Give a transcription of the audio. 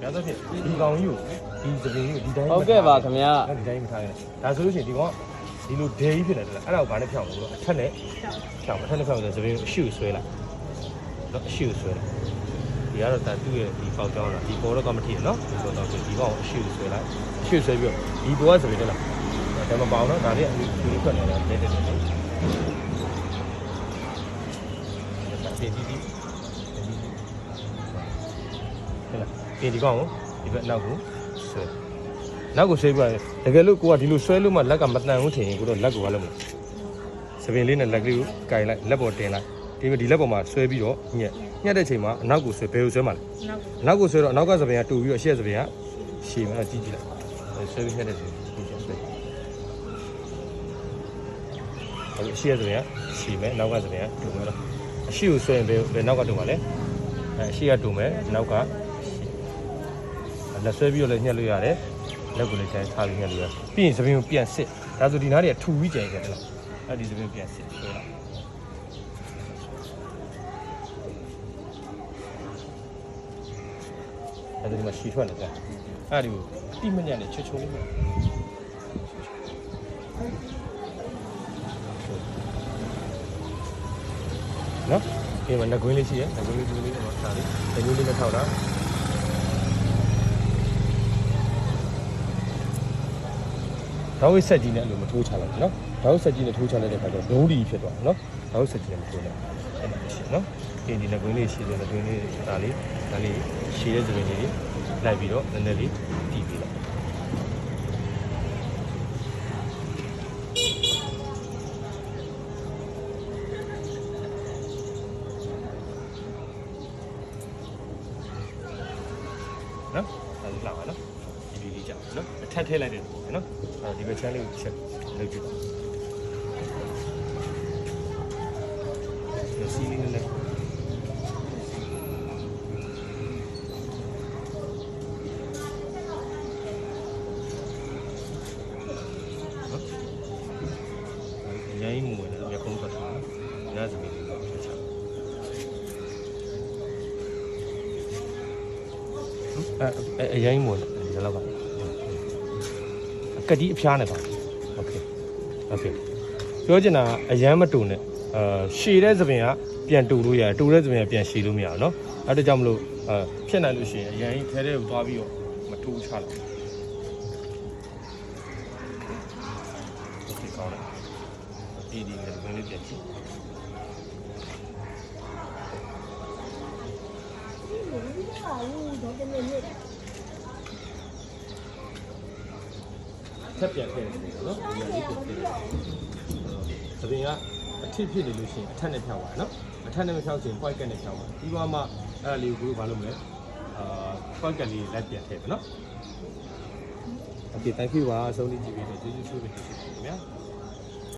များသောဖြင့်ဒီကောင်ကြီးကိုဒီသပင်ကြီးကိုဒီတိုင်း ဟုတ်ကဲ့ပါခင်ဗျာ ဒီတိုင်းမထားရင်ဒါဆိုလို့ရှိရင်ဒီကောင်ဒီလိုဒဲကြီးဖြစ်နေတယ်လားအဲ့ဒါကိုဘာနဲ့ဖြောင်းလဲဆိုတော့အထက်နဲ့ဖြောင်းအထက်နဲ့ဖြောင်းဆိုသပင်ကိုအရှုဆွဲလိုက်နော်အရှုဆွဲလိုက်ဒီကတော့တာသူ့ရဲ့ဒီပေါက်ကြောင်းလားဒီပေါ်တော့ကမထီနော်ဒီပေါ်တော့ဒီကောင်ကိုအရှုဆွဲလိုက်အရှုဆွဲပြီးတော့ဒီပေါ်ကသပင်တက်လာဒါမပေါအောင်နော်ဒါလေးအလူကြီးထွက်နေတာတဲတဲတဲဒါပြင်ဒီဒီကောင်ကိုဒီဘက်နောက်ကိုဆွဲနောက်ကိုဆွဲပြရတယ်တကယ်လို့ကိုကဒီလိုဆွဲလို့မှလက်ကမတန်ဘူးထင်ရင်ကိုတော့လက်ကိုကလည်းမလို့စပင်လေးနဲ့လက်ကလေးကိုကင်လိုက်လက်ပေါ်တင်လိုက်ဒီလက်ပေါ်မှာဆွဲပြီးတော့ညက်တဲ့ချိန်မှာအနောက်ကိုဆွဲဘယ်ကိုဆွဲမှာလဲအနောက်ကိုဆွဲတော့အနောက်ကစပင်ကတူပြီးတော့အရှေ့စပင်ကရှည်မှာကြည့်ကြည့်လိုက်ဆွဲပြီးညက်တဲ့ချိန်ဒီကျဆွဲအရှေ့စပင်ကရှည်မယ်နောက်ကစပင်ကတူမယ်လို့အရှေ့ကိုဆွဲရင်ဘယ်နောက်ကတူမှာလဲအရှေ့ကတူမယ်နောက်ကလက်ဆွဲပြီးတော့လည်းညှက်လို့ရတယ်လက်ကိုလည်းကျန်ထားပြီးညှက်လို့ရပြီးရင်သပင်ကိုပြန်စစ်ဒါဆိုဒီနားတွေကထူပြီးကျန်ခဲ့တယ်လားအဲ့ဒီသပင်ပြန်စစ်ဆွဲလိုက်အဲ့ဒီမှာရှည်ထွက်နေတယ်အဲ့ဒီကိုတိမညံ့နဲ့ချွတ်ချုံလေးနော်ဒီမှာငကွင်းလေးရှိရငကွင်းလေးဒီလေးတော့ထားလေးငကွင်းလေးနဲ့ထောက်တာဓာတ်ဝိဆက်ကြီးနဲ့အဲ့လိုမထိုးချလိုက်နော်ဓာတ်ဝိဆက်ကြီးနဲ့ထိုးချလိုက်တဲ့ခါကျတော့ဒုံးဒီဖြစ်သွားနော်ဓာတ်ဝိဆက်ကြီးနဲ့မထိုးနဲ့အဲ့ဒါရှိနော်ဒီငကွင်းလေးရှိတယ်ငကွင်းလေးဒါလေးရှည်တဲ့သပင်လေးလိုက်ပြီးတော့နည်းနည်းလေးတီးပြီးလိုက်နော်အဲ့ဒါလာပါနော်ဒီလေးကြောက်နော်အထက်ထည့်လိုက်တယ်နော်ဒီဘက်ချမ်းလေးကိုချက်လုပ်ကြည့်ပါစီလေးနဲ့ရိုင်းမှုဝင်တယ်မျိုးကုန်းသွားတာညစမီလေးကိုချက်အရိုင်းမှုဝင်ဒီလောက်ကအကတိအဖျားနဲ့ပါโอเคပြောချင်တာအရန်မတူနဲ့ရှည်တဲ့သပင်ကပြန်တူလို့ရတယ်တူတဲ့သပင်ကပြန်ရှည်လို့မရဘူးเนาะအဲ့ဒါကြောင့်မလို့ဖြစ်နိုင်လို့ရှိရင်အရန်ထဲထဲကိုသွားပြီးတော့မတူချလိုက်โอเคကောင်းတယ်ဒီလည်းဘယ်လိုပြန်ကြည့်ဆက်ပြန်ခဲ့တယ်နော်ဒီအရေးကိုပြန်သပင်ကအထစ်ဖြစ်နေလို့ရှိရင်အထက်နဲ့ဖြောက်ပါနော်အထက်နဲ့မဖြောက်ချင် point ကနဲ့ဖြောက်ပါပြီးတော့မှအဲ့ဒါလေးကိုဘာလုပ်မလဲpoint ကလေးလက်ပြန်ထည့်ပါနော် Okay thank you ပါအဆုံးလေးကြည့်ပြီးတော့ကျေးဇူးတင်ပါတယ်ခင်ဗျာ